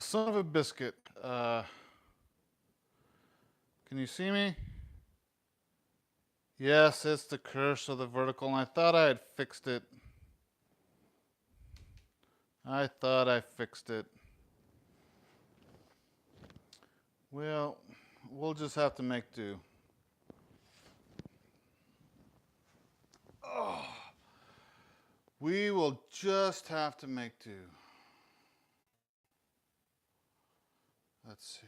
son of a biscuit. Can you see me? Yes, it's the curse of the vertical, and I thought I had fixed it. I thought I fixed it. Well, we'll just have to make do. Oh, we will just have to make do. Let's see.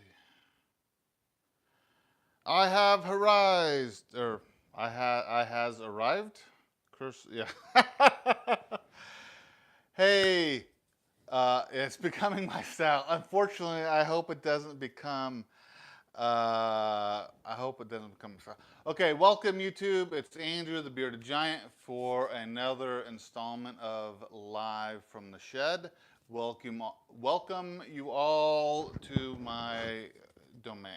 I have arrived, or I has arrived. Curse, yeah. Hey, it's becoming my style. Unfortunately, I hope it doesn't become. I hope it doesn't become. Okay, welcome YouTube. It's Andrew, the Bearded Giant, for another installment of Live from the Shed. Welcome you all to my domain.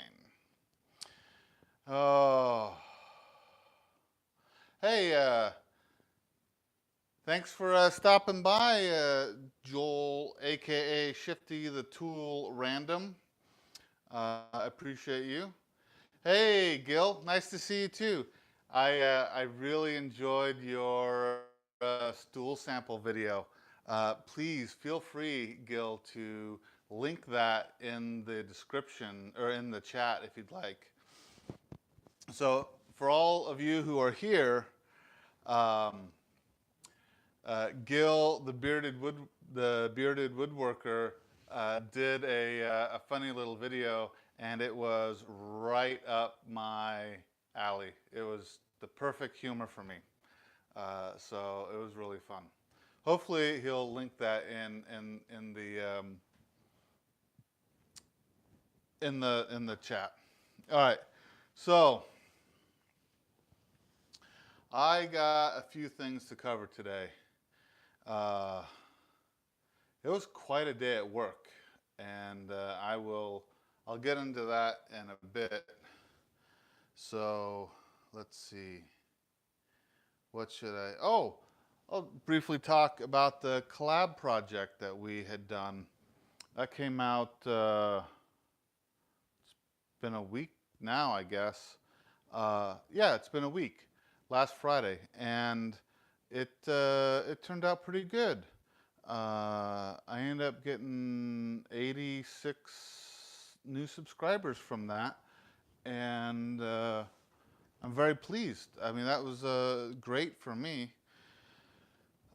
Oh, hey, thanks for stopping by, Joel, aka Shifty the Tool Random. I appreciate you. Hey, Gil, nice to see you too. I really enjoyed your stool sample video. Please feel free, Gil, to link that in the description or in the chat if you'd like. So, for all of you who are here, um, Gil, the bearded woodworker, did a funny little video, and it was right up my alley. It was the perfect humor for me, so it was really fun. Hopefully, he'll link that in the chat. All right, so I got a few things to cover today. Uh, it was quite a day at work, and I'll get into that in a bit. So let's see. What should I? Oh, I'll briefly talk about the collab project that we had done. That came out. It's been a week now, I guess. Yeah, it's been a week. Last Friday, and it turned out pretty good. I ended up getting 86 new subscribers from that, and I'm very pleased. I mean, that was great for me.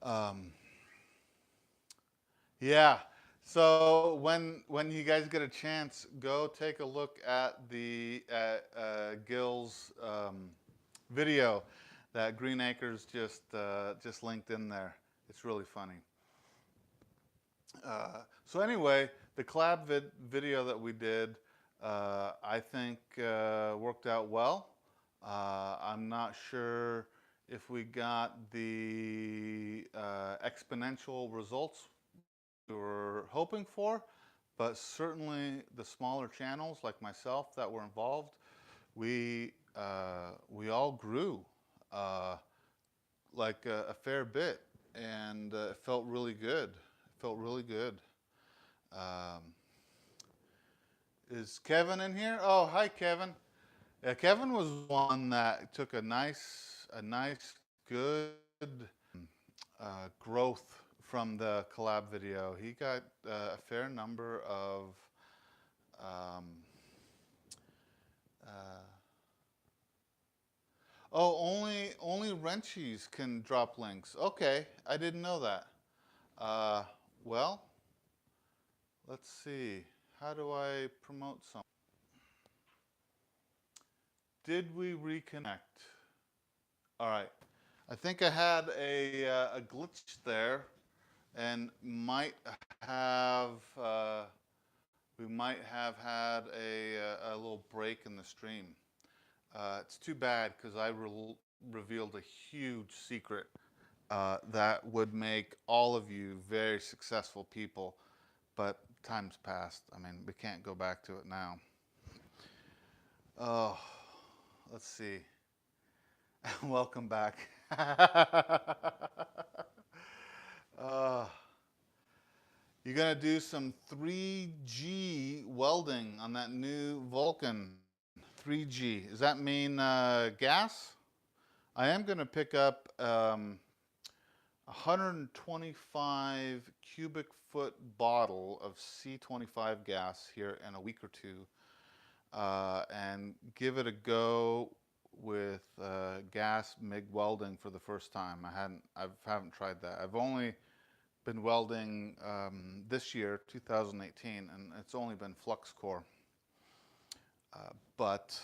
Um, yeah. So when you guys get a chance, go take a look at the Gil's video that Green Acres just linked in there. It's really funny. So anyway, the collab video that we did, I think worked out well. I'm not sure if we got the exponential results we were hoping for, but certainly the smaller channels like myself that were involved, we all grew like a fair bit, and it felt really good. It felt really good. Um, is Kevin in here? Oh, hi, Kevin. Yeah, Kevin was one that took a nice, good growth from the collab video. He got a fair number of um, uh, oh, only wrenchies can drop links. Okay, I didn't know that. Well, let's see. How do I promote something? Did we reconnect? All right. I think I had a glitch there, and have we might have had a little break in the stream. It's too bad because I revealed a huge secret that would make all of you very successful people, but time's passed. I mean, we can't go back to it now. Oh, let's see. Welcome back. uh, You're gonna do some 3G welding on that new Vulcan. 3G. Does that mean gas? I am gonna pick up 125 cubic foot bottle of C25 gas here in a week or two, and give it a go with gas MIG welding for the first time. I haven't tried that. I've only been welding this year, 2018, and it's only been flux core. But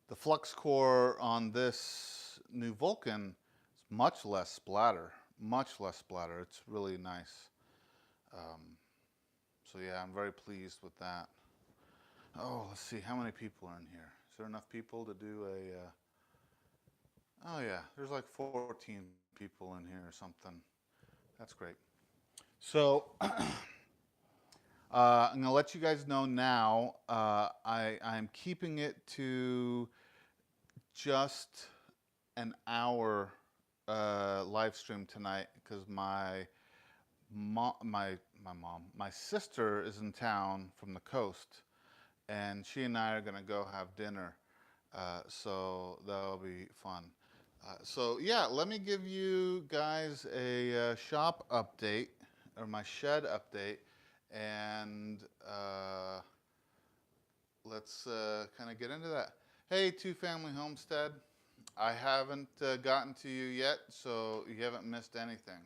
the flux core on this new Vulcan is much less splatter, much less splatter. It's really nice. So yeah, I'm very pleased with that. Oh, let's see, how many people are in here? Is there enough people to do a, oh yeah, there's like 14 people in here or something. That's great. So, I'm gonna let you guys know now, I'm keeping it to just an hour live stream tonight because my sister is in town from the coast, and she and I are gonna go have dinner. So that'll be fun. So yeah, let me give you guys a shop update, or my shed update, and let's kind of get into that. Hey, Two Family Homestead. I haven't gotten to you yet, so you haven't missed anything.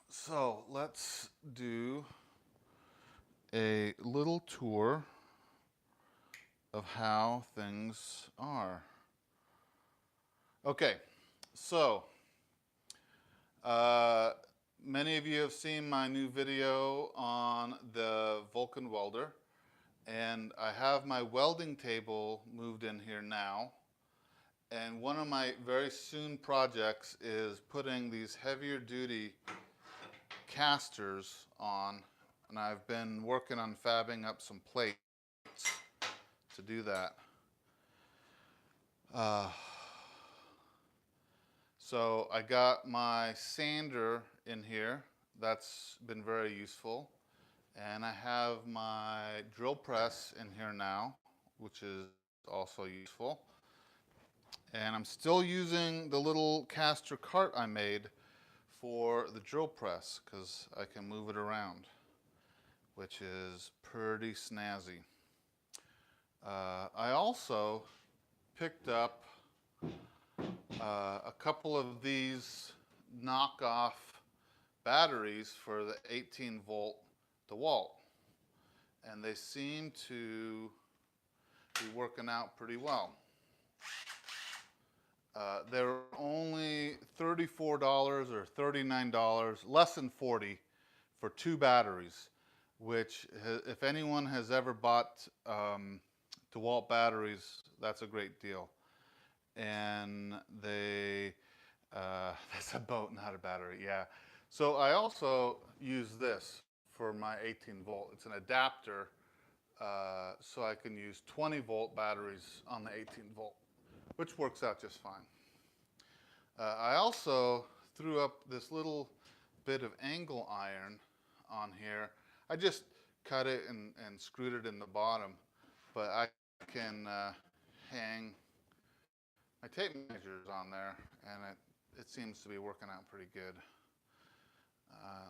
So let's do a little tour of how things are. Okay, so many of you have seen my new video on the Vulcan welder, and I have my welding table moved in here now. And one of my very soon projects is putting these heavier duty casters on, and I've been working on fabbing up some plates to do that. So I got my sander in here. That's been very useful. And I have my drill press in here now, which is also useful. And I'm still using the little caster cart I made for the drill press because I can move it around, which is pretty snazzy. I also picked up a couple of these knockoff batteries for the 18 volt DeWalt, and they seem to be working out pretty well. They're only $34 or $39, less than 40 for 2 batteries, which if anyone has ever bought DeWalt batteries, that's a great deal. And they, that's a boat, not a battery, yeah. So I also use this for my 18 volt. It's an adapter, so I can use 20 volt batteries on the 18 volt, which works out just fine. I also threw up this little bit of angle iron on here. I just cut it and screwed it in the bottom, but I can hang my tape measures on there, and it seems to be working out pretty good.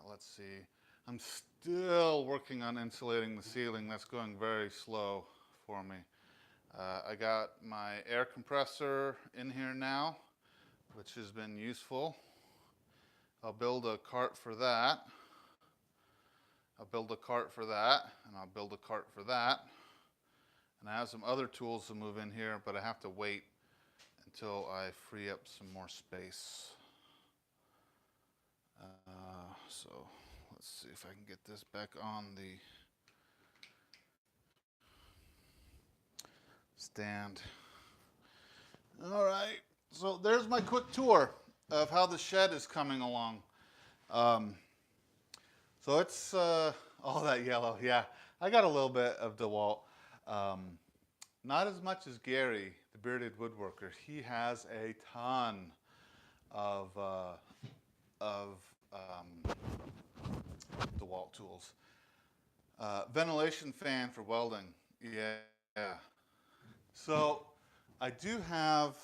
Let's see. I'm still working on insulating the ceiling. That's going very slow for me. I got my air compressor in here now, which has been useful. I'll build a cart for that. I'll build a cart for that, and I'll build a cart for that. And I have some other tools to move in here, but I have to wait until I free up some more space. So let's see if I can get this back on the stand. All right, so there's my quick tour of how the shed is coming along. So it's all that yellow, yeah. I got a little bit of DeWalt. Not as much as Gary, the bearded woodworker. He has a ton of of DeWalt tools. Ventilation fan for welding. Yeah. So I do have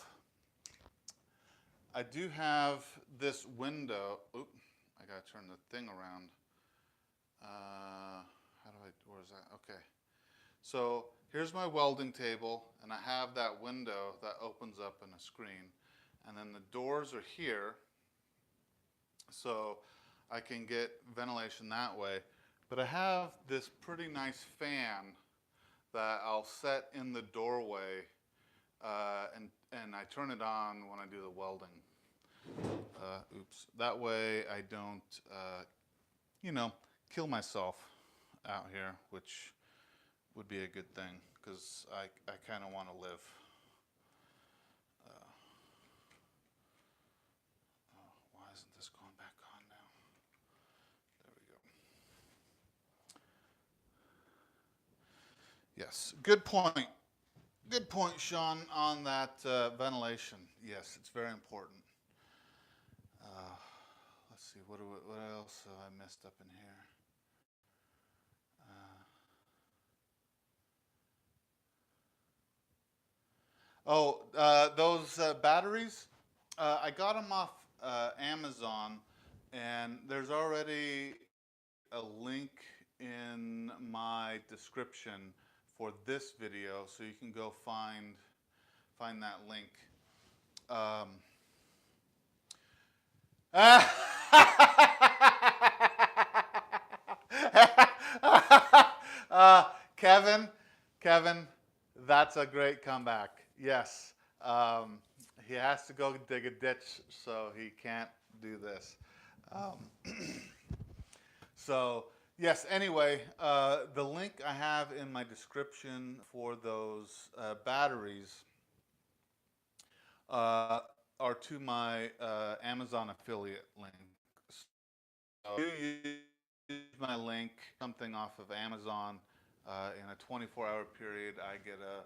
this window. Oop, I gotta turn the thing around. Where is that? Okay. So here's my welding table, and I have that window that opens up in a screen. And then the doors are here, so I can get ventilation that way. But I have this pretty nice fan that I'll set in the doorway, and I turn it on when I do the welding. Oops. That way I don't, kill myself out here, which would be a good thing, because I kind of want to live. Why isn't this going back on now? There we go. Yes, good point. Good point, Sean, on that ventilation. Yes, it's very important. Let's see, what else have I messed up in here? Those batteries, I got them off Amazon, and there's already a link in my description for this video, so you can go find that link. Kevin, that's a great comeback. Yes, he has to go dig a ditch, so he can't do this. So yes, anyway, the link I have in my description for those batteries are to my Amazon affiliate link. So you use my link, something off of Amazon, in a 24-hour period, I get a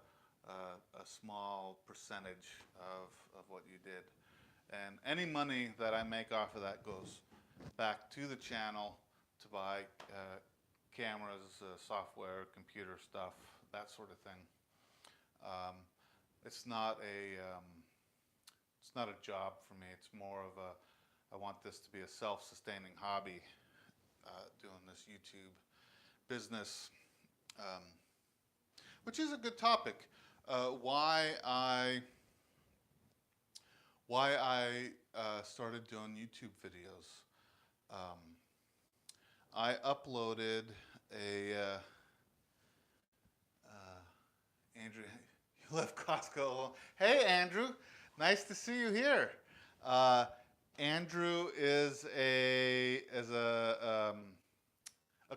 small percentage of what you did. And any money that I make off of that goes back to the channel to buy cameras, software, computer stuff, that sort of thing. It's not a job for me. It's more of I want this to be a self-sustaining hobby, doing this YouTube business, which is a good topic. Why I started doing YouTube videos. I uploaded Andrew, you left Costco. Hey, Andrew, nice to see you here. Andrew is a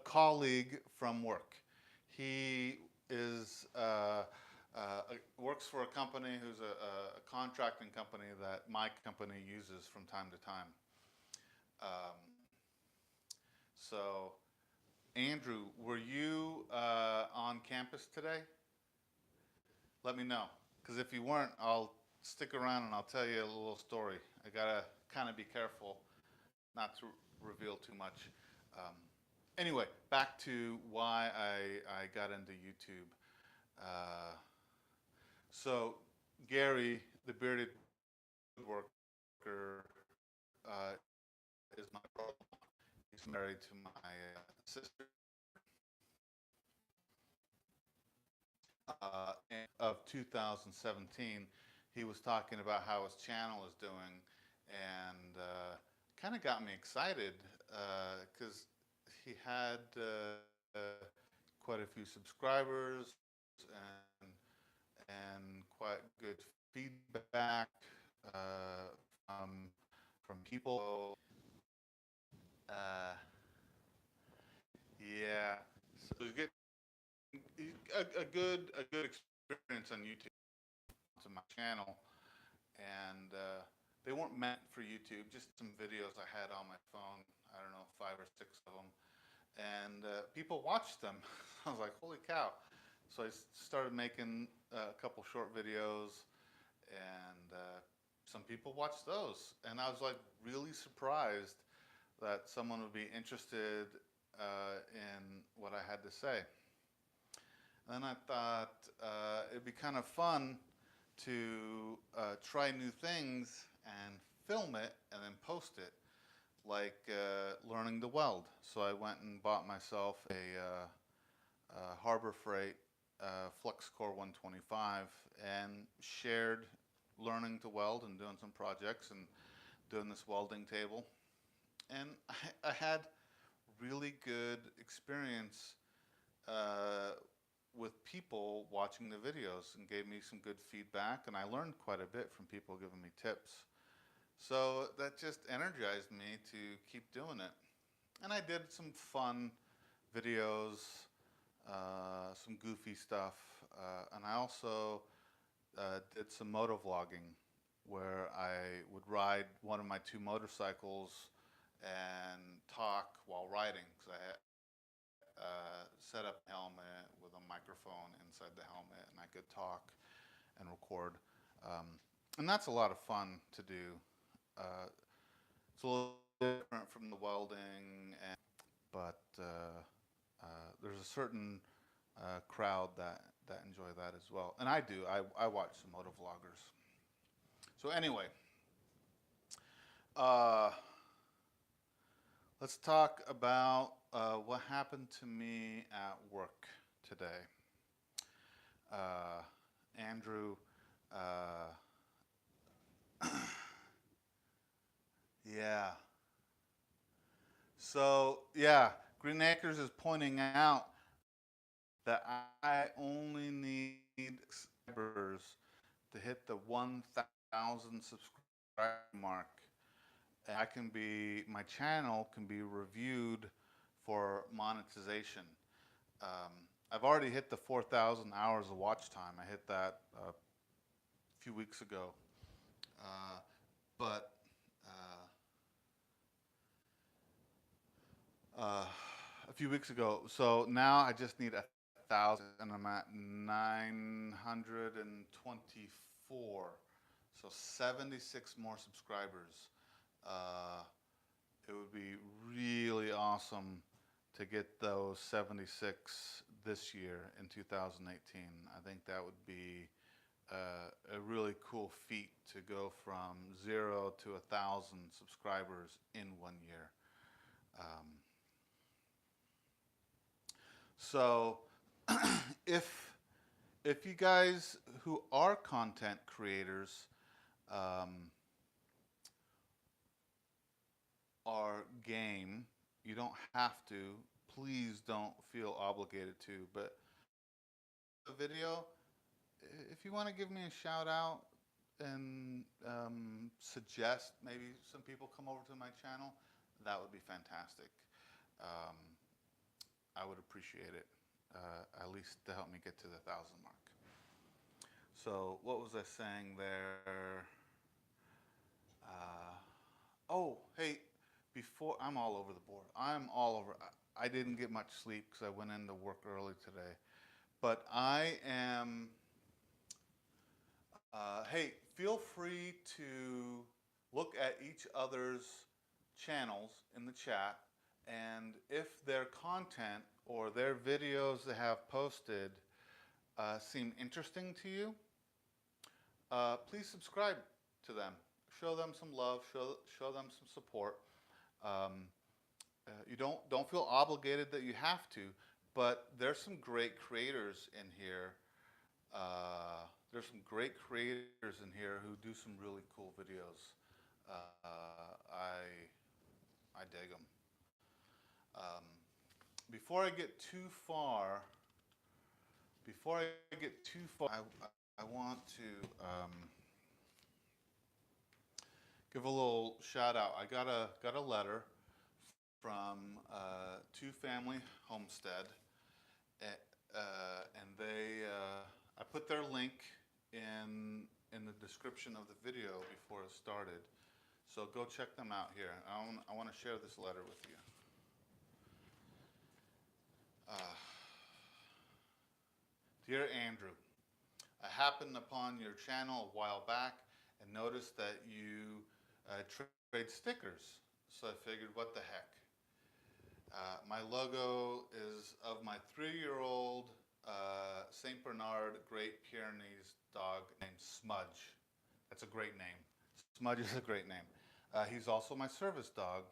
colleague from work. He is works for a company who's a contracting company that my company uses from time to time. So, Andrew, were you on campus today? Let me know, because if you weren't, I'll stick around and I'll tell you a little story. I gotta kind of be careful not to reveal too much. Anyway, back to why I got into YouTube. So Gary, the bearded woodworker, is my brother. He's married to my sister. Of 2017, he was talking about how his channel is doing, and kind of got me excited because he had quite a few subscribers and quite good feedback from people. Yeah, so it was good. A good experience on YouTube to my channel, and they weren't meant for YouTube. Just some videos I had on my phone. I don't know, 5 or 6 of them, and people watched them. I was like, holy cow! So I started making a couple short videos, and some people watch those. And I was like really surprised that someone would be interested in what I had to say. And I thought it'd be kind of fun to try new things and film it and then post it, like learning to weld. So I went and bought myself a Harbor Freight FlexCore 125 and shared learning to weld and doing some projects and doing this welding table. And I had really good experience with people watching the videos and gave me some good feedback, and I learned quite a bit from people giving me tips. So that just energized me to keep doing it. And I did some fun videos, some goofy stuff, and I also did some moto vlogging where I would ride one of my two motorcycles and talk while riding, because I set up a helmet with a microphone inside the helmet, and I could talk and record. And that's a lot of fun to do. It's a little different from the welding, but there's a certain crowd that enjoy that as well. And I do. I watch some moto vloggers. So anyway, let's talk about what happened to me at work today. Andrew, yeah. So, yeah, Green Acres is pointing out that I only need subscribers to hit the 1,000 subscriber mark. And my channel can be reviewed for monetization. I've already hit the 4,000 hours of watch time. I hit that a few weeks ago. But a few weeks ago. So now I just need 1,000, and I'm at 924. So 76 more subscribers. It would be really awesome to get those 76 this year in 2018. I think that would be a really cool feat to go from 0 to 1,000 subscribers in 1 year. So if you guys who are content creators are game, you don't have to. Please don't feel obligated to. But the video, if you want to give me a shout out and suggest maybe some people come over to my channel, that would be fantastic. I would appreciate it, at least to help me get to the 1,000 mark. So what was I saying there? Oh, hey, before, I'm all over the board. I'm all over. I didn't get much sleep because I went into work early today. But I am, hey, feel free to look at each other's channels in the chat, and if their content or their videos they have posted seem interesting to you, please subscribe to them. Show them some love. Show them some support. You don't feel obligated that you have to, but there's some great creators in here. There's some great creators in here who do some really cool videos. I dig them. Before I get too far, I want to give a little shout out. I got a letter from Two Family Homestead, and I put their link in the description of the video before it started. So go check them out here. I want to share this letter with you. Dear Andrew, I happened upon your channel a while back and noticed that you trade stickers. So I figured, what the heck? My logo is of my 3-year-old St. Bernard Great Pyrenees dog named Smudge. That's a great name. Smudge is a great name. He's also my service dog.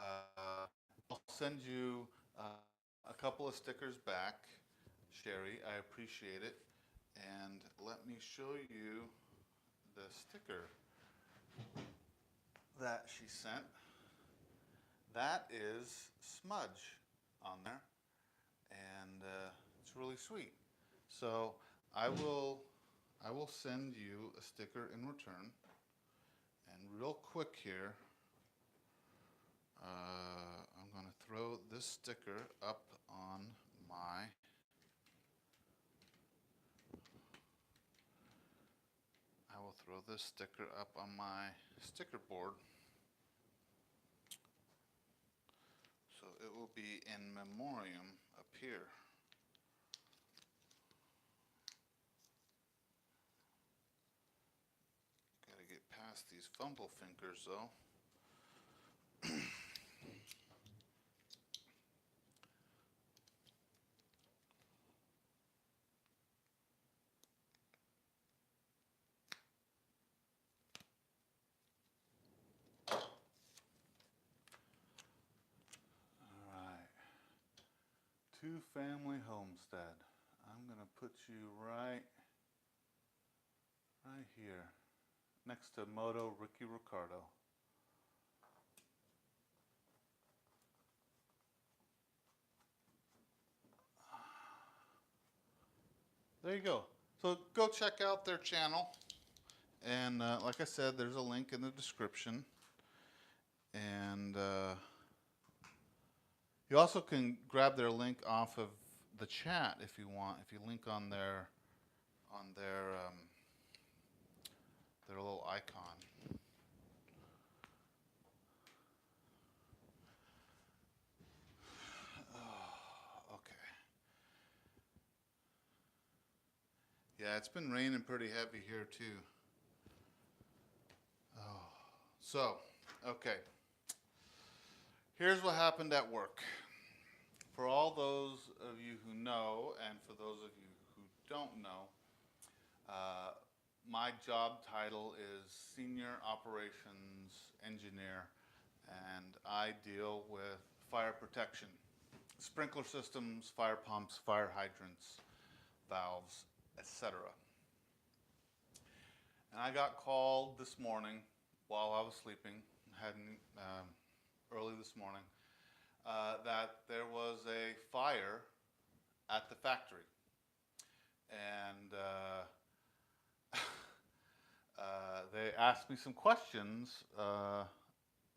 I'll send you a couple of stickers back, Sherry. I appreciate it. And let me show you the sticker that she sent. That is Smudge on there, and it's really sweet. So I will send you a sticker in return. And real quick here, I'm going to throw this sticker up on my I will throw this sticker up on my sticker board. So it will be in memoriam up here. Gotta get past these fumble fingers though. Two-family homestead. I'm gonna put you right here, next to Moto Ricky Ricardo. There you go. So go check out their channel, and like I said, there's a link in the description, and you also can grab their link off of the chat if you want. If you link on their little icon. Oh, okay. Yeah, it's been raining pretty heavy here too. Oh, so okay. Here's what happened at work. For all those of you who know, and for those of you who don't know, my job title is Senior Operations Engineer, and I deal with fire protection, sprinkler systems, fire pumps, fire hydrants, valves, etc. And I got called this morning while I was sleeping, early this morning, that there was a fire at the factory. And they asked me some questions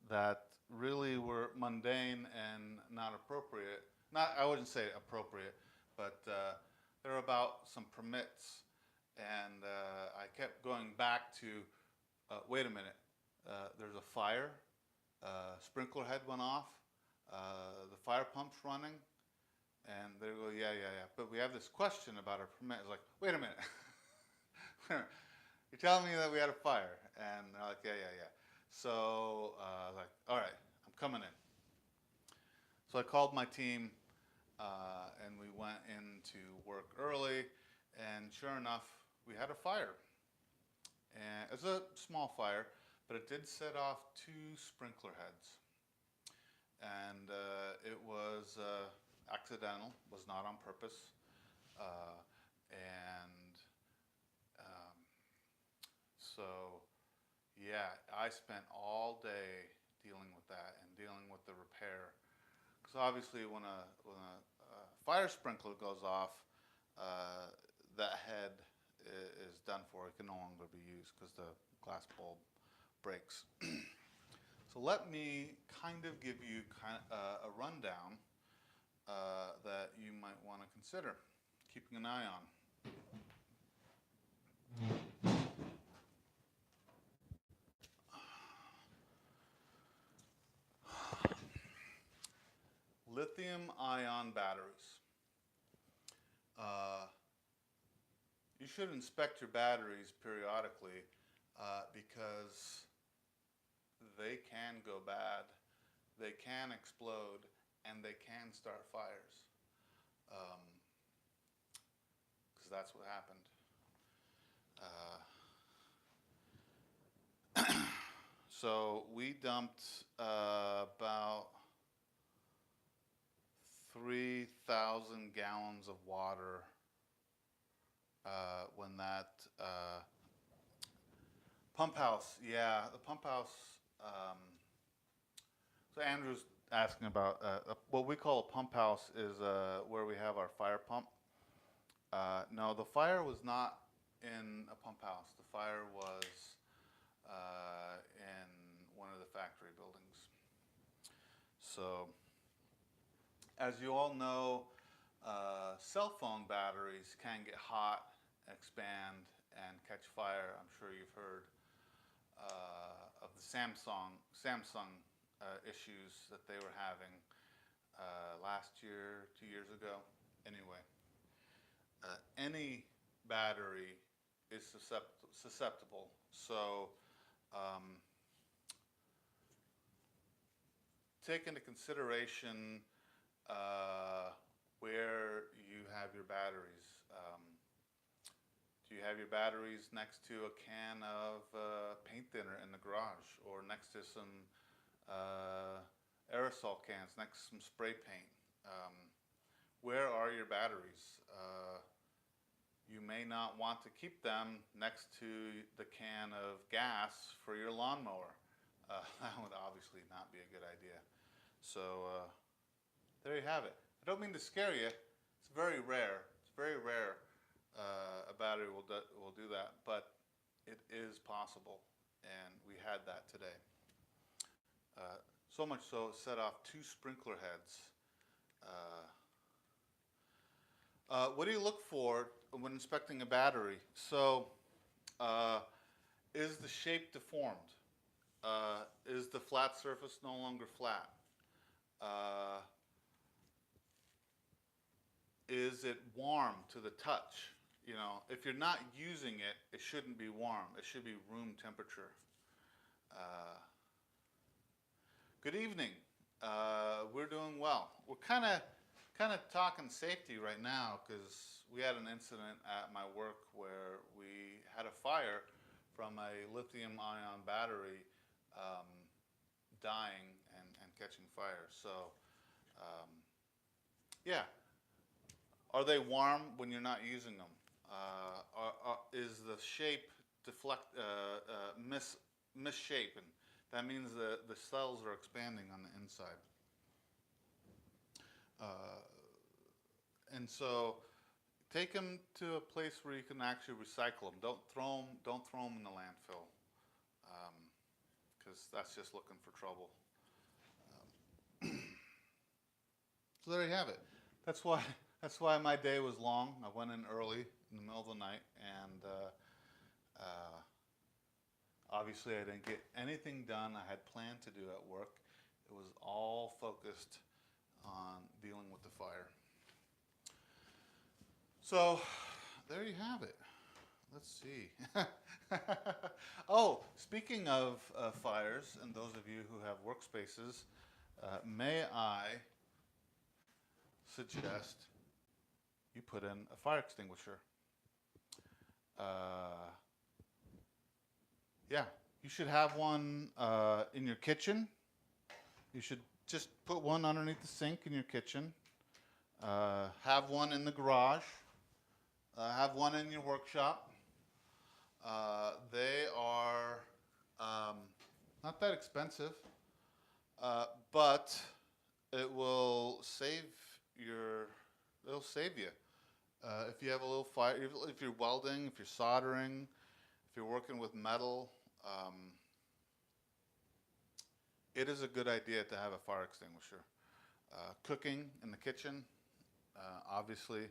that really were mundane and not appropriate. I wouldn't say appropriate, but they're about some permits. And I kept going back to, wait a minute, there's a fire, sprinkler head went off, the fire pump's running, and they go, yeah, but we have this question about our permit. It's like, wait a minute. You're telling me that we had a fire? And they're like, yeah. So I was like, all right, I'm coming in. So I called my team, and we went into work early, and sure enough, we had a fire. And it was a small fire, but it did set off 2 sprinkler heads. And it was accidental, was not on purpose. So yeah, I spent all day dealing with that and dealing with the repair. Because obviously when a fire sprinkler goes off, that head is done for. It can no longer be used because the glass bulb breaks. So let me kind of give you a rundown that you might want to consider keeping an eye on. Lithium-ion batteries. You should inspect your batteries periodically because they can go bad, they can explode, and they can start fires. Because that's what happened. So we dumped about 3,000 gallons of water when that pump house, yeah, the pump house. So Andrew's asking about what we call a pump house is where we have our fire pump. No, the fire was not in a pump house. The fire was in one of the factory buildings. So, as you all know, cell phone batteries can get hot, expand, and catch fire. I'm sure you've heard of the Samsung issues that they were having last year, 2 years ago. Anyway, any battery is susceptible. So take into consideration where you have your batteries. Do you have your batteries next to a can of paint thinner in the garage, or next to some aerosol cans, next to some spray paint? Where are your batteries? You may not want to keep them next to the can of gas for your lawnmower. That would obviously not be a good idea. So there you have it. I don't mean to scare you. It's very rare. It's very rare a battery will do that, but it is possible, and we had that today. So much so it set off 2 sprinkler heads. What do you look for when inspecting a battery? So, is the shape deformed? Is the flat surface no longer flat? Is it warm to the touch? You know, if you're not using it, it shouldn't be warm. It should be room temperature. Good evening. We're doing well. We're kind of talking safety right now because we had an incident at my work where we had a fire from a lithium-ion battery dying and catching fire. So, yeah. Are they warm when you're not using them? Is the shape misshapen? That means the cells are expanding on the inside. And so, take them to a place where you can actually recycle them. Don't throw them in the landfill, because that's just looking for trouble. So there you have it. That's why my day was long. I went in early in the middle of the night, and obviously I didn't get anything done I had planned to do at work. It was all focused on dealing with the fire. So there you have it. Let's see. Oh, speaking of fires, and those of you who have workspaces, may I suggest you put in a fire extinguisher. Yeah, you should have one in your kitchen. You should just put one underneath the sink in your kitchen. Have one in the garage. Have one in your workshop. They are not that expensive, but it will save it'll save you. If you have a little fire, if you're welding, if you're soldering, if you're working with metal, it is a good idea to have a fire extinguisher. Cooking in the kitchen, obviously.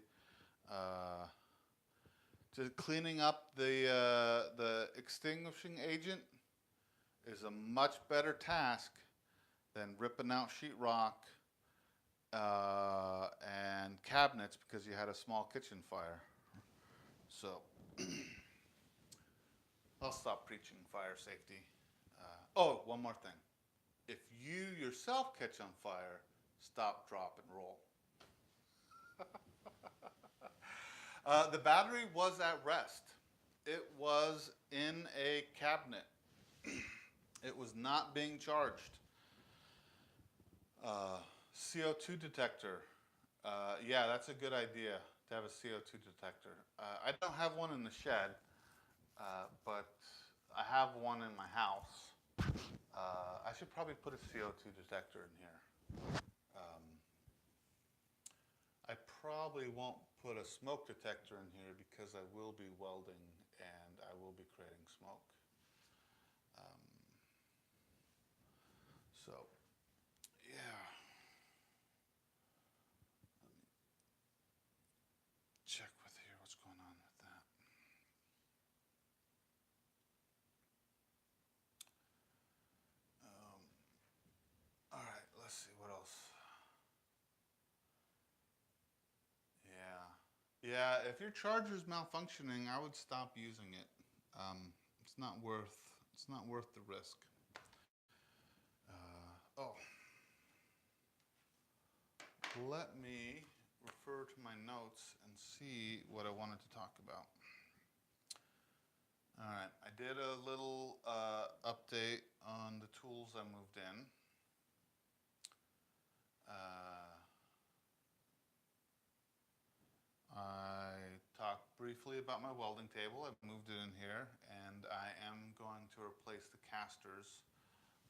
Just cleaning up the extinguishing agent is a much better task than ripping out sheetrock and cabinets because you had a small kitchen fire. So I'll stop preaching fire safety. Oh, one more thing. If you yourself catch on fire, stop, drop, and roll. The battery was at rest. It was in a cabinet. It was not being charged. CO2 detector. Yeah, that's a good idea to have a CO2 detector. I don't have one in the shed, but I have one in my house. I should probably put a CO2 detector in here. I probably won't put a smoke detector in here because I will be welding and I will be creating smoke. So, yeah. Let me check with here what's going on with that. All right, let's see what else. Yeah, if your charger's malfunctioning, I would stop using it. It's not worth the risk. Oh, let me refer to my notes and see what I wanted to talk about. All right, I did a little update on the tools I moved in. I talked briefly about my welding table. I've moved it in here, and I am going to replace the casters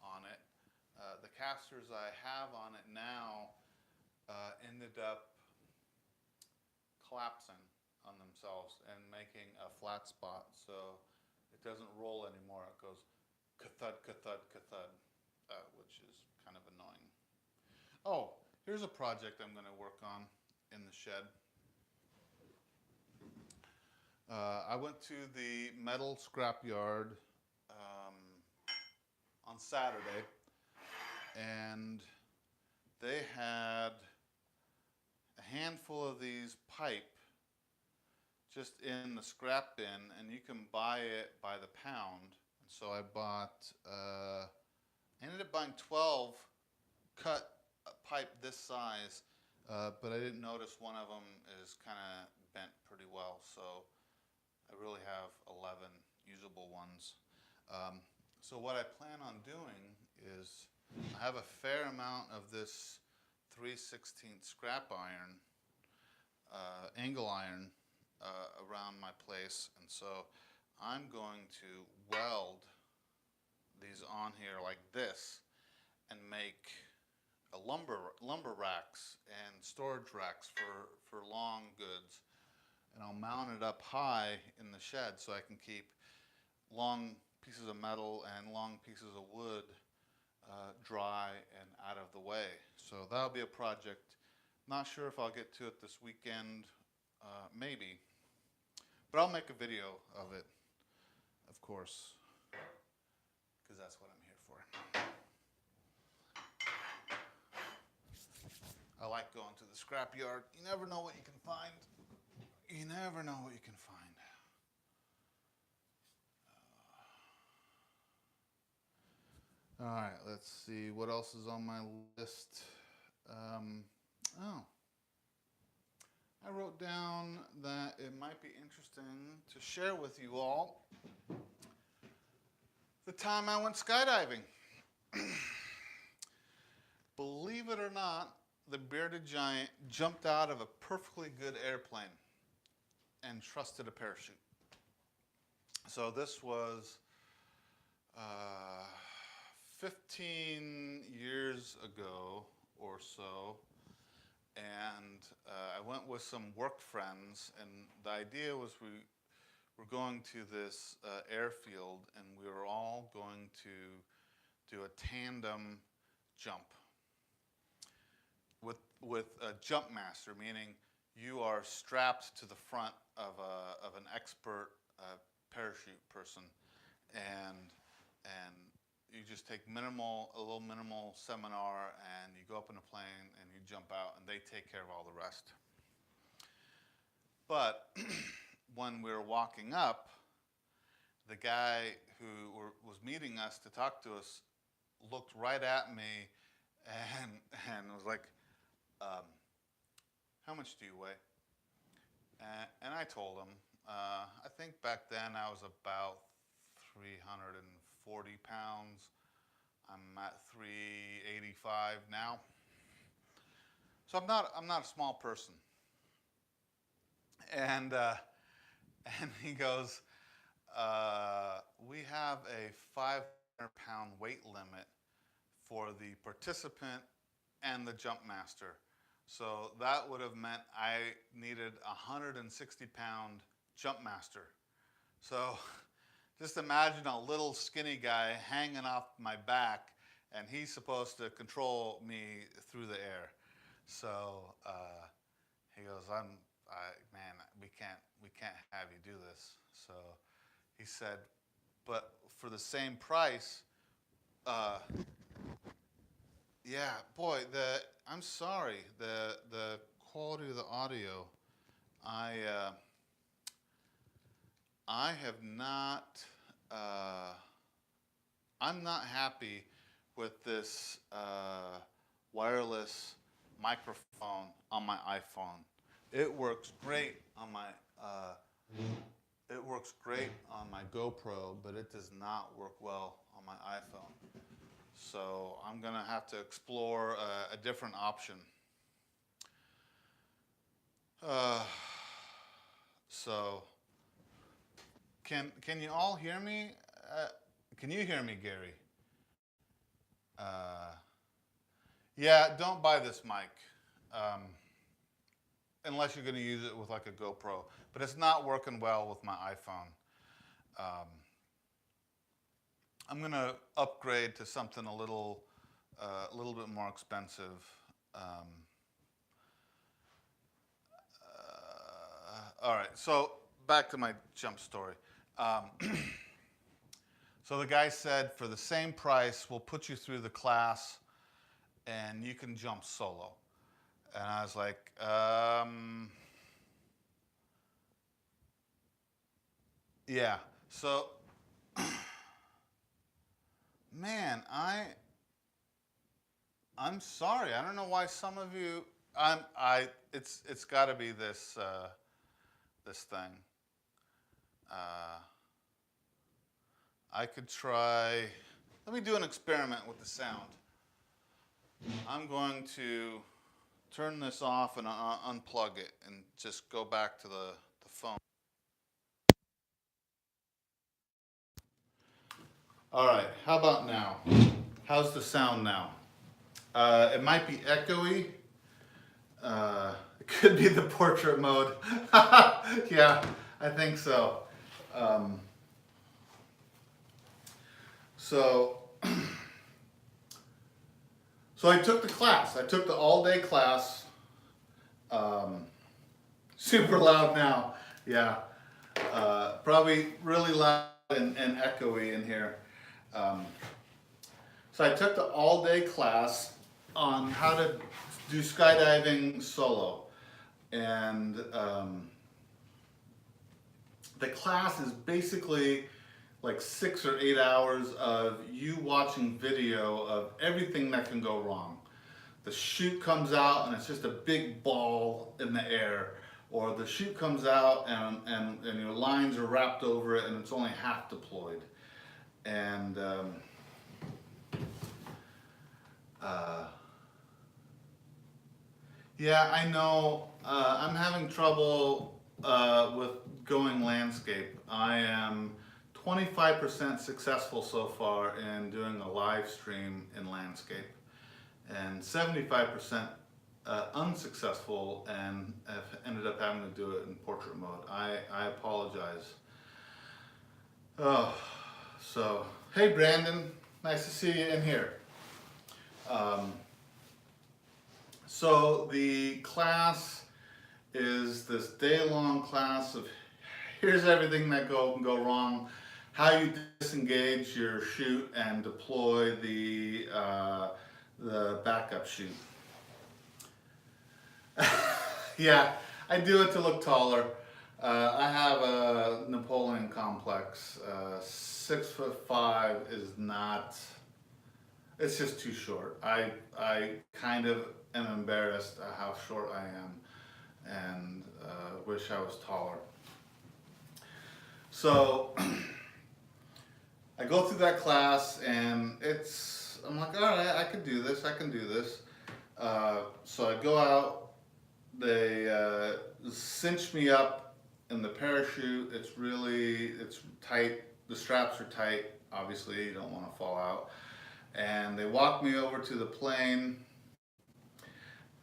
on it. The casters I have on it now ended up collapsing on themselves and making a flat spot, so it doesn't roll anymore. It goes ka-thud, ka-thud, ka-thud, which is kind of annoying. Oh, here's a project I'm going to work on in the shed. I went to the metal scrapyard on Saturday, and they had a handful of these pipe just in the scrap bin, and you can buy it by the pound. And so I ended up buying 12 cut pipe this size, but I didn't notice one of them is kind of bent pretty well, so I really have 11 usable ones. So what I plan on doing is I have a fair amount of this 3/16 scrap iron, angle iron, around my place, and so I'm going to weld these on here like this and make a lumber racks and storage racks for long goods. And I'll mount it up high in the shed so I can keep long pieces of metal and long pieces of wood dry and out of the way. So that'll be a project. Not sure if I'll get to it this weekend, maybe. But I'll make a video of it, of course, because that's what I'm here for. I like going to the scrapyard. You never know what you can find. You never know what you can find. All right, let's see what else is on my list. I wrote down that it might be interesting to share with you all the time I went skydiving. Believe it or not, the bearded giant jumped out of a perfectly good airplane and trusted a parachute. So this was 15 years ago or so, and I went with some work friends, and the idea was we were going to this airfield, and we were all going to do a tandem jump with a jump master, meaning you are strapped to the front of an expert parachute person, and you just take a little minimal seminar, and you go up in a plane and you jump out, and they take care of all the rest. But when we were walking up, the guy who was meeting us to talk to us looked right at me and was like, how much do you weigh? And I told him, I think back then I was about 340 pounds. I'm at 385 now. So I'm not a small person. And he goes, we have a 500-pound weight limit for the participant and the jump master. So that would have meant I needed a 160-pound jump master. So just imagine a little skinny guy hanging off my back, and he's supposed to control me through the air. So he goes, man, we can't have you do this. So he said, but for the same price, yeah, boy, I'm sorry, the quality of the audio, I have not, I'm not happy with this wireless microphone on my iPhone. It works great on my GoPro, but it does not work well on my iPhone. So I'm gonna have to explore a different option. So can you all hear me? Can you hear me, Gary? Yeah, don't buy this mic unless you're going to use it with like a GoPro. But it's not working well with my iPhone. I'm going to upgrade to something a little bit more expensive. All right, so back to my jump story. So the guy said, for the same price, we'll put you through the class and you can jump solo. And I was like, yeah. So, man, I'm sorry. I don't know why some of you, it's got to be this thing. I could try, let me do an experiment with the sound. I'm going to turn this off and unplug it and just go back to the phone. All right, how about now? How's the sound now? It might be echoey. It could be the portrait mode. Yeah, I think so. So I took the class. I took the all-day class. Super loud now. Yeah. Probably really loud and echoey in here. So I took the all-day class on how to do skydiving solo. And the class is basically like 6 or 8 hours of you watching video of everything that can go wrong. The chute comes out and it's just a big ball in the air, or the chute comes out and your lines are wrapped over it and it's only half deployed. And yeah, I know I'm having trouble with going landscape. I am 25% successful so far in doing a live stream in landscape, and 75% unsuccessful, and have ended up having to do it in portrait mode. I apologize. Oh, so hey Brandon, nice to see you in here. So the class is this day-long class of here's everything that can go wrong, how you disengage your chute and deploy the backup chute. Yeah, I do it to look taller. I have a Napoleon complex. 6'5" is not. It's just too short. I kind of am embarrassed at how short I am, and wish I was taller. So I go through that class, and I'm like, all right, I can do this. I can do this. So I go out. They cinch me up in the parachute. It's tight. The straps are tight. Obviously, you don't want to fall out. And they walk me over to the plane,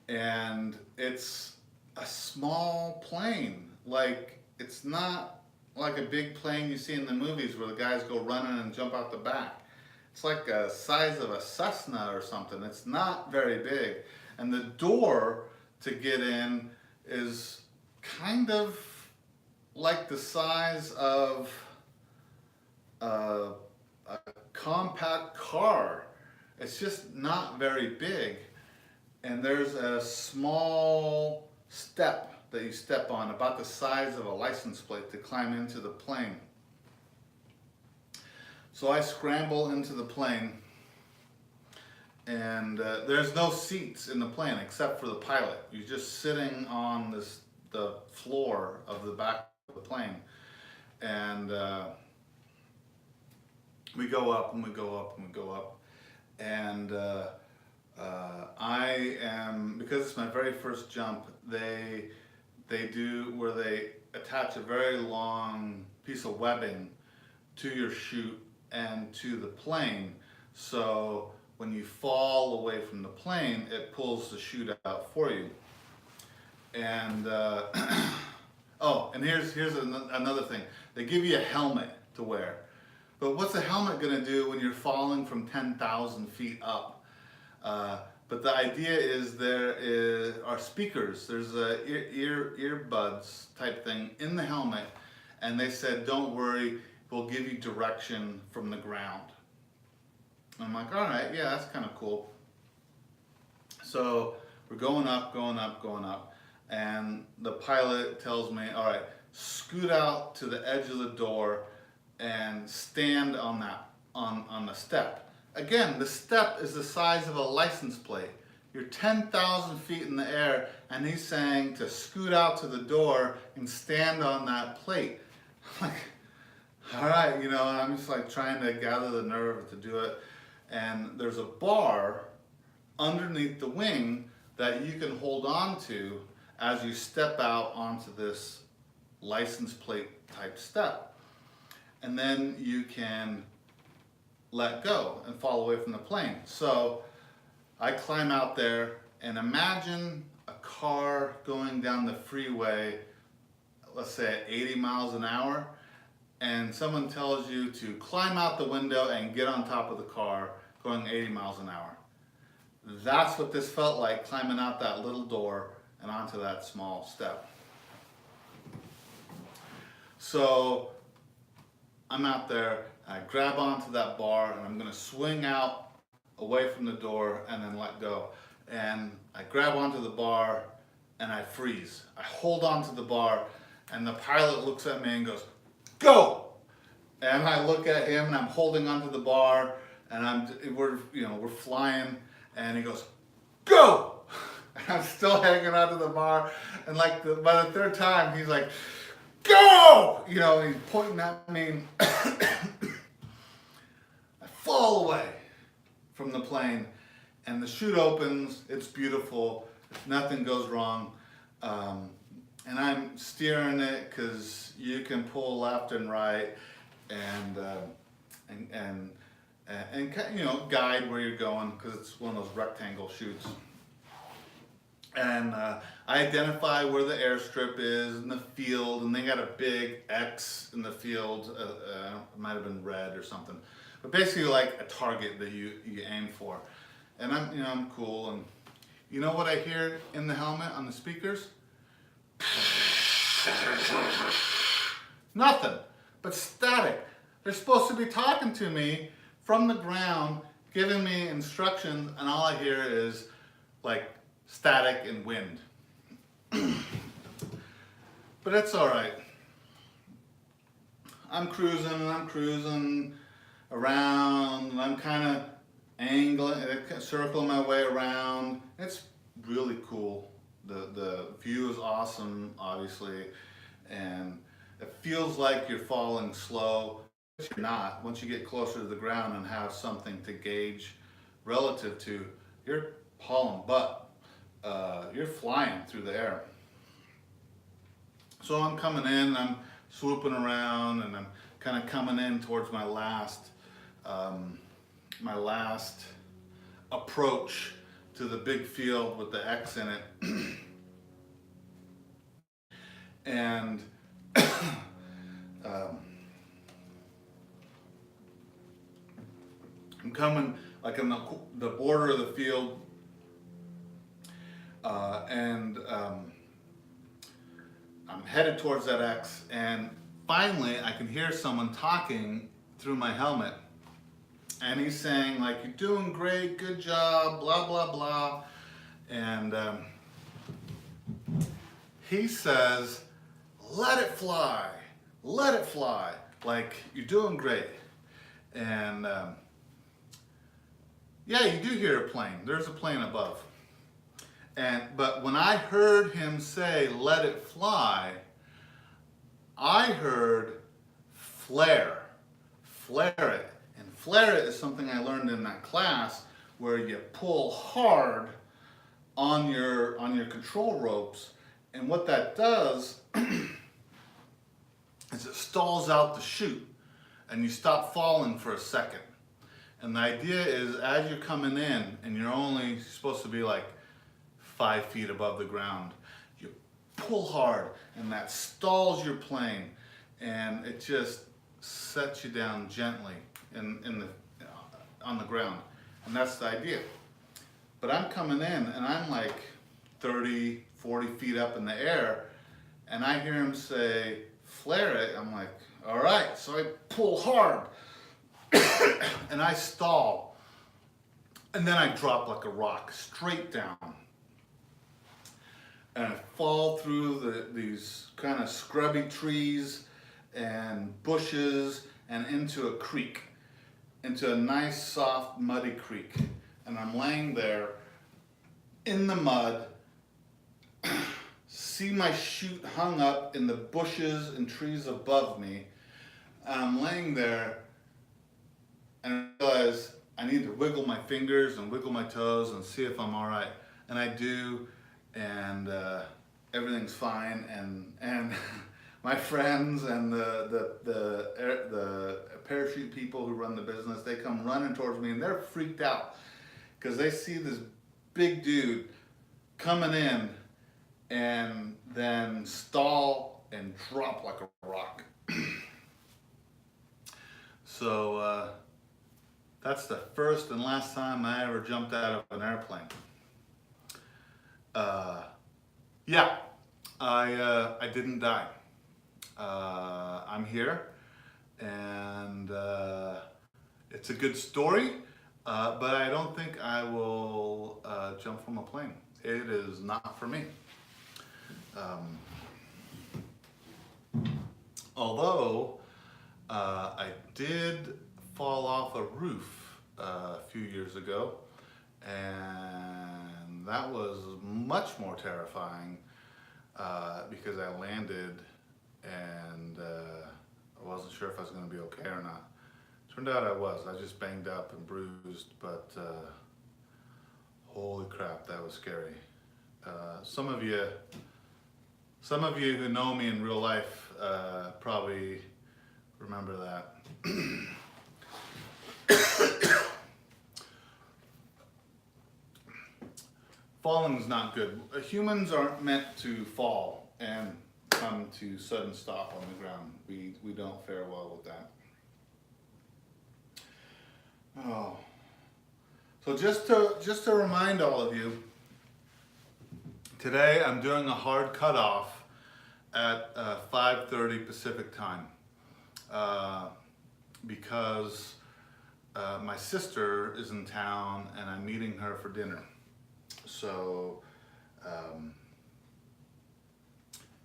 and it's a small plane. Like, it's not like a big plane you see in the movies where the guys go running and jump out the back. It's like the size of a Cessna or something. It's not very big. And the door to get in is kind of like the size of a compact car. It's just not very big. And there's a small step that you step on, about the size of a license plate, to climb into the plane. So I scramble into the plane, and there's no seats in the plane except for the pilot. You're just sitting on the floor of the back of the plane. And we go up and we go up and we go up. And I am, because it's my very first jump, they do where they attach a very long piece of webbing to your chute and to the plane. So when you fall away from the plane, it pulls the chute out for you. And oh, and here's another thing. They give you a helmet to wear. But what's a helmet going to do when you're falling from 10,000 feet up? But the idea is there are speakers. There's a earbuds type thing in the helmet, and they said, "Don't worry, we'll give you direction from the ground." I'm like, all right, yeah, that's kind of cool. So we're going up, going up, going up, and the pilot tells me, all right, scoot out to the edge of the door and stand on the step. Again, the step is the size of a license plate. You're 10,000 feet in the air, and he's saying to scoot out to the door and stand on that plate. I'm like, all right, and I'm just like trying to gather the nerve to do it. And there's a bar underneath the wing that you can hold on to as you step out onto this license plate type step. And then you can let go and fall away from the plane. So I climb out there, and imagine a car going down the freeway, let's say at 80 miles an hour, and someone tells you to climb out the window and get on top of the car going 80 miles an hour. That's what this felt like, climbing out that little door and onto that small step. So I'm out there, I grab onto that bar, and I'm going to swing out away from the door and then let go. And I grab onto the bar and I freeze. I hold onto the bar, and the pilot looks at me and goes, "Go!" And I look at him, and I'm holding onto the bar, and we're flying, and he goes, "Go!" And I'm still hanging onto the bar, and by the third time he's like, "Go!" He's pointing at me. I fall away from the plane, and the chute opens. It's beautiful. Nothing goes wrong. And I'm steering it because you can pull left and right, and guide where you're going, because it's one of those rectangle chutes. And I identify where the airstrip is in the field, and they got a big X in the field. It might have been red or something, but basically like a target that you aim for. And I'm cool. And you know what I hear in the helmet on the speakers? Nothing but static. They're supposed to be talking to me from the ground, giving me instructions, and all I hear is like static and wind. But it's all right. I'm cruising and I'm cruising around and I'm kind of angling, circling my way around. It's really cool. The view is awesome, obviously, and it feels like you're falling slow, but you're not. Once you get closer to the ground and have something to gauge relative to, you're hauling butt. You're flying through the air. So I'm coming in, I'm swooping around, and I'm kind of coming in towards my last approach to the big field with the X in it. And I'm coming like on the border of the field, and I'm headed towards that X, and finally I can hear someone talking through my helmet, and he's saying like, "You're doing great, good job, blah blah blah," and he says, "Let it fly, let it fly, like you're doing great." And yeah, you do hear a plane. There's a plane above. But when I heard him say, "Let it fly," I heard flare it. And flare it is something I learned in that class where you pull hard on your control ropes, and what that does is it stalls out the chute and you stop falling for a second. And the idea is, as you're coming in and you're only supposed to be like 5 feet above the ground, you pull hard and that stalls your plane, and it just sets you down gently on the ground. And that's the idea. But I'm coming in and I'm like 30, 40 feet up in the air, and I hear him say, "Flare it." I'm like, all right. So I pull hard and I stall, and then I drop like a rock straight down, and I fall through these kind of scrubby trees and bushes and into a creek, into a nice soft muddy creek. And I'm laying there in the mud, see my chute hung up in the bushes and trees above me, and I'm laying there and I realize I need to wiggle my fingers and wiggle my toes and see if I'm all right. And I do, and everything's fine. And my friends and the parachute people who run the business, they come running towards me, and they're freaked out because they see this big dude coming in and then stall and drop like a rock. So that's the first and last time I ever jumped out of an airplane. Yeah, I didn't die. I'm here, and it's a good story, but I don't think I will jump from a plane. It is not for me. Although I did fall off a roof a few years ago, and that was much more terrifying because I landed and I wasn't sure if I was going to be okay or not. Turned out I was. I just banged up and bruised, but holy crap, that was scary. Some of you who know me in real life probably remember that. Falling is not good. Humans aren't meant to fall and come to sudden stop on the ground. We don't fare well with that. Oh. So just to remind all of you, today I'm doing a hard cutoff at 5:30 Pacific time because my sister is in town and I'm meeting her for dinner. So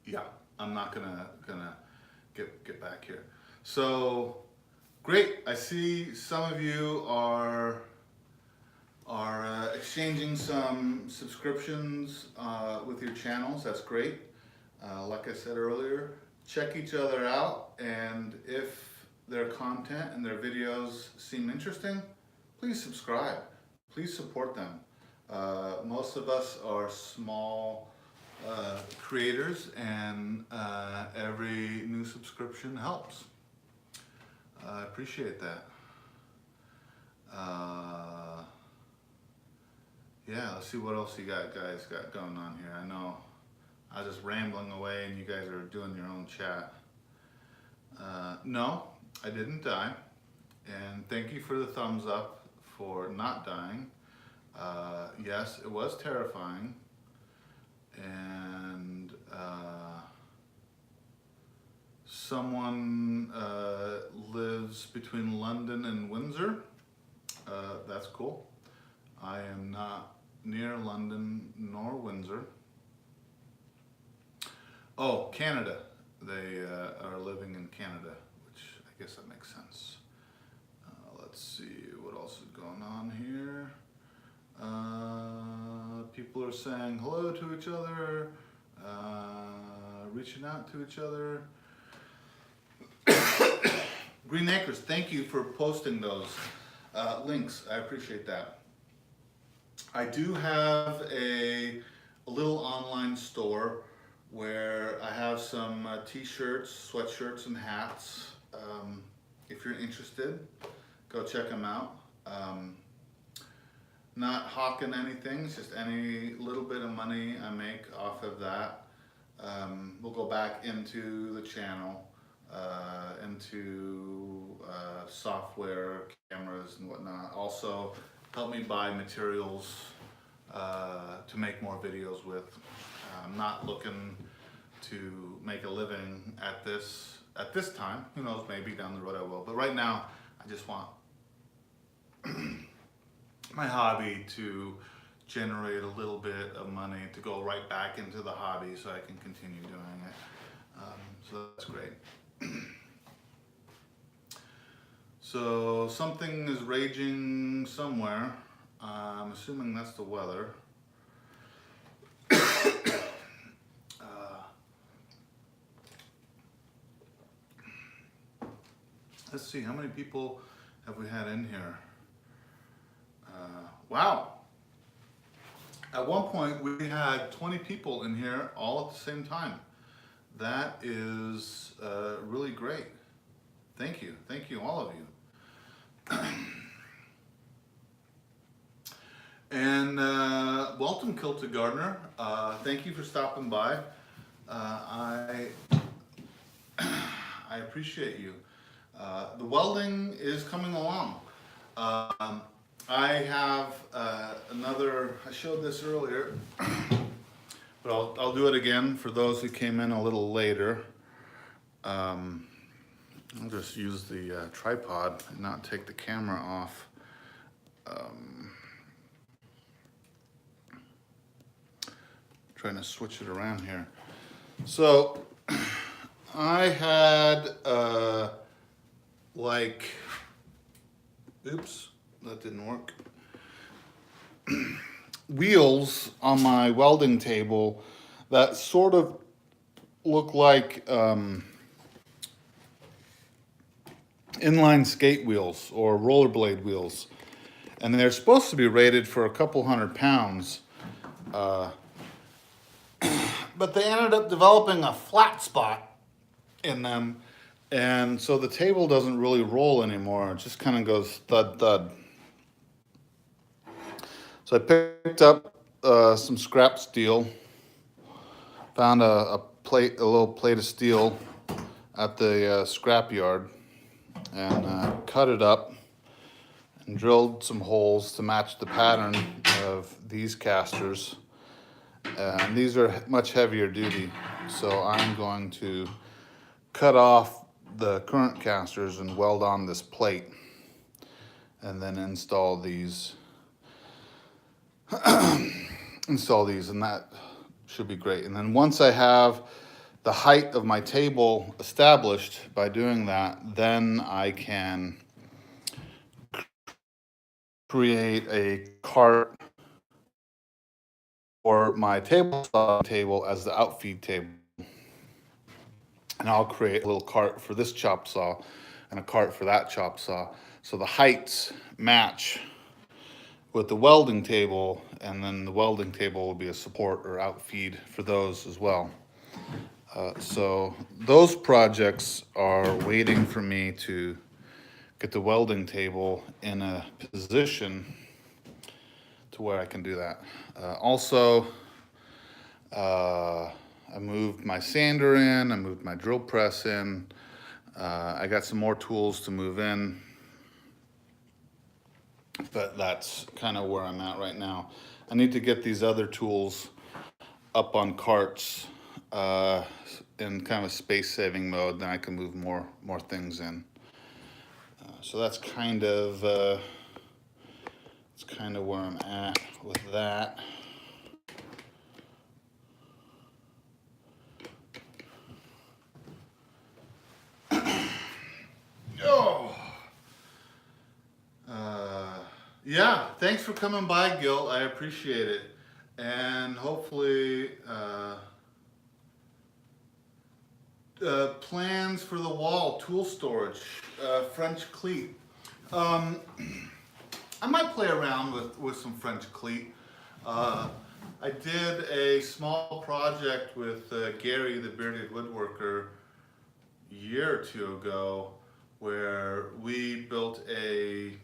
yeah, I'm not gonna get back here. So great. I see some of you are exchanging some subscriptions with your channels. That's great. Like I said earlier, check each other out, and if their content and their videos seem interesting, please subscribe. Please support them. Most of us are small creators, and every new subscription helps. I appreciate that. Yeah, let's see what else you guys got going on here. I know I was just rambling away and you guys are doing your own chat. No, I didn't die. And thank you for the thumbs up for not dying. Yes, it was terrifying. And someone lives between London and Windsor. That's cool. I am not near London nor Windsor. Oh, Canada. They are living in Canada, which I guess that makes sense. Let's see what else is going on here. People are saying hello to each other, reaching out to each other. Green Acres, thank you for posting those links. I appreciate that. I do have a little online store where I have some t-shirts, sweatshirts, and hats. If you're interested, go check them out. Not hawking anything, it's just any little bit of money I make off of that will go back into the channel, into software, cameras, and whatnot. Also, help me buy materials to make more videos with. I'm not looking to make a living at this time. Who knows, maybe down the road I will. But right now, I just want my hobby to generate a little bit of money to go right back into the hobby so I can continue doing it. So that's great. So something is raging somewhere. I'm assuming that's the weather. Let's see, how many people have we had in here? Wow. At one point we had 20 people in here all at the same time. That is really great. Thank you, all of you. And welcome, Kilted Gardener. Thank you for stopping by. I appreciate you. The welding is coming along. I have another, I showed this earlier, but I'll do it again for those who came in a little later. I'll just use the tripod and not take the camera off. Trying to switch it around here. So I had oops, that didn't work. Wheels on my welding table that sort of look like inline skate wheels or rollerblade wheels, and they're supposed to be rated for a couple 100 pounds, but they ended up developing a flat spot in them, and so the table doesn't really roll anymore. It just kind of goes thud thud. So I picked up some scrap steel, found a little plate of steel at the scrap yard, and cut it up and drilled some holes to match the pattern of these casters. And these are much heavier duty, so I'm going to cut off the current casters and weld on this plate, and then install these. And that should be great. And then once I have the height of my table established by doing that, then I can create a cart for my table as the outfeed table. And I'll create a little cart for this chop saw and a cart for that chop saw. So the heights match with the welding table, and then the welding table will be a support or outfeed for those as well. So those projects are waiting for me to get the welding table in a position to where I can do that. Also, I moved my sander in, I moved my drill press in. I got some more tools to move in, but that's kind of where I'm at right now. I need to get these other tools up on carts in kind of a space-saving mode, then I can move more things in. So that's kind of where I'm at with that. Oh. Yeah, thanks for coming by, Gil. I appreciate it. And hopefully, plans for the wall, tool storage, French cleat. I might play around with some French cleat. I did a small project with Gary, the bearded woodworker, a year or two ago, where we built a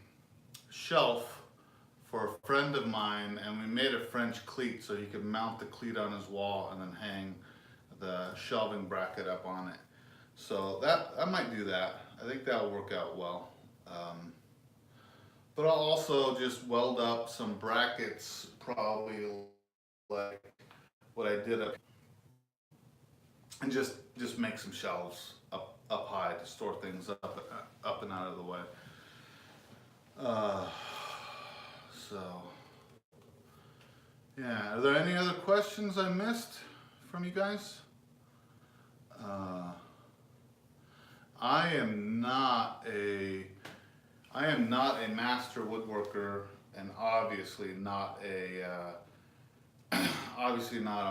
shelf for a friend of mine, and we made a French cleat so he could mount the cleat on his wall and then hang the shelving bracket up on it. So that I might do that. I think that'll work out well. But I'll also just weld up some brackets, probably like what I did up, and just make some shelves up high to store things up and out of the way. So yeah, are there any other questions I missed from you guys? I am not a master woodworker, and obviously not a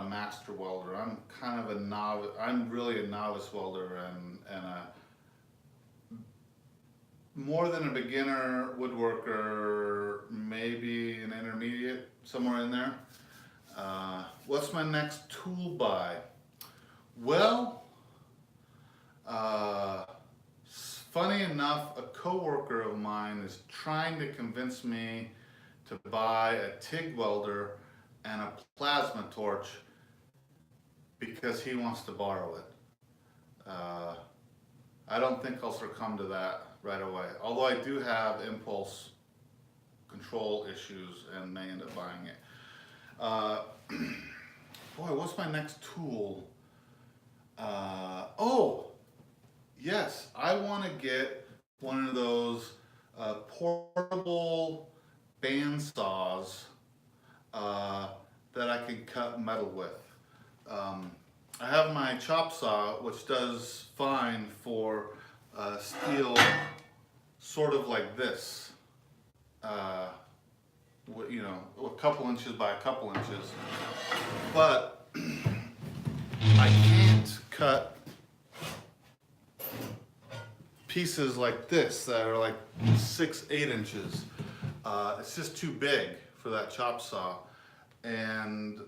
master welder. I'm kind of a novice. I'm really a novice welder and a more than a beginner woodworker, maybe an intermediate, somewhere in there. What's my next tool buy? Well, funny enough, a coworker of mine is trying to convince me to buy a TIG welder and a plasma torch because he wants to borrow it. I don't think I'll succumb to that right away, although I do have impulse control issues and may end up buying it. Boy, what's my next tool? Oh, yes, I want to get one of those portable band saws that I can cut metal with. I have my chop saw, which does fine for steel, sort of like this. You know, a couple inches by a couple inches. But I can't cut pieces like this that are like 6-8 inches. It's just too big for that chop saw. And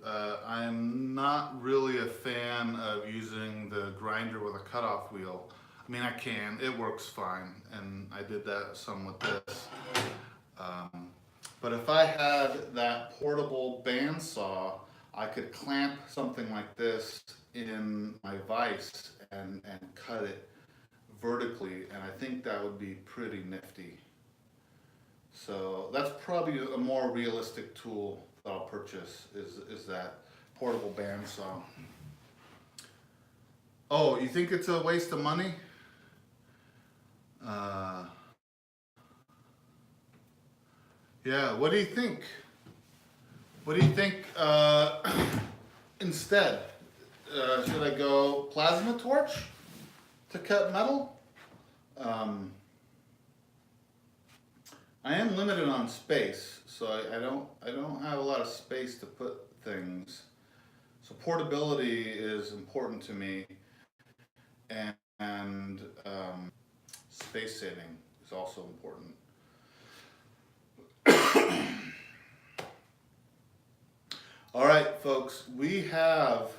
I'm not really a fan of using the grinder with a cutoff wheel. I mean, I can, it works fine, and I did that some with this. But if I had that portable band saw, I could clamp something like this in my vise and cut it vertically, and I think that would be pretty nifty. So that's probably a more realistic tool that I'll purchase is that portable band saw. Oh, you think it's a waste of money? Yeah, what do you think? What do you think instead? should I go plasma torch to cut metal? I am limited on space, so I don't have a lot of space to put things. So portability is important to me, and space saving is also important. All right, folks, we have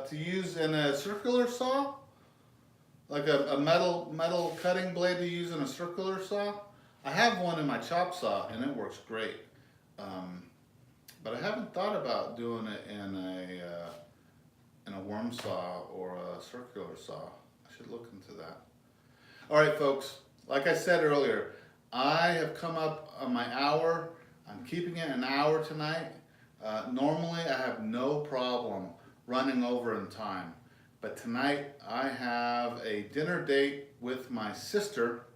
to use in a circular saw, like a metal cutting blade to use in a circular saw. I have one in my chop saw and it works great, but I haven't thought about doing it in a worm saw or a circular saw. I should look into that. All right, folks, like I said earlier, I have come up on my hour. I'm keeping it an hour tonight. Normally I have no problem running over in time, but tonight I have a dinner date with my sister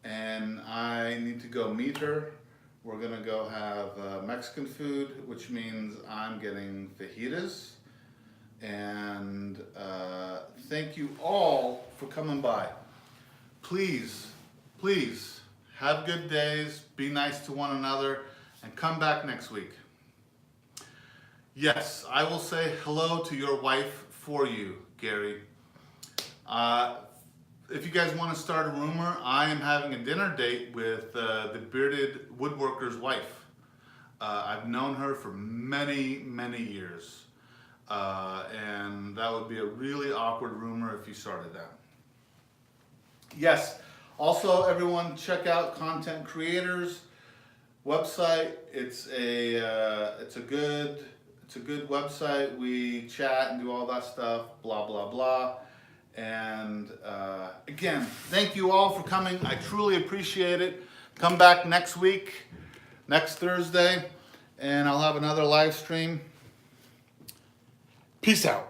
and I need to go meet her. We're gonna go have Mexican food, which means I'm getting fajitas. And thank you all for coming by. Please, please have good days, be nice to one another, and come back next week. Yes, I will say hello to your wife for you, Gary. If you guys want to start a rumor, I am having a dinner date with the bearded woodworker's wife. I've known her for many, many years. And that would be a really awkward rumor if you started that. Yes, also everyone check out Content Creators website. It's a good website. We chat and do all that stuff, blah blah blah. And again, thank you all for coming. I truly appreciate it. Come back next week, next Thursday, and I'll have another live stream. Peace out.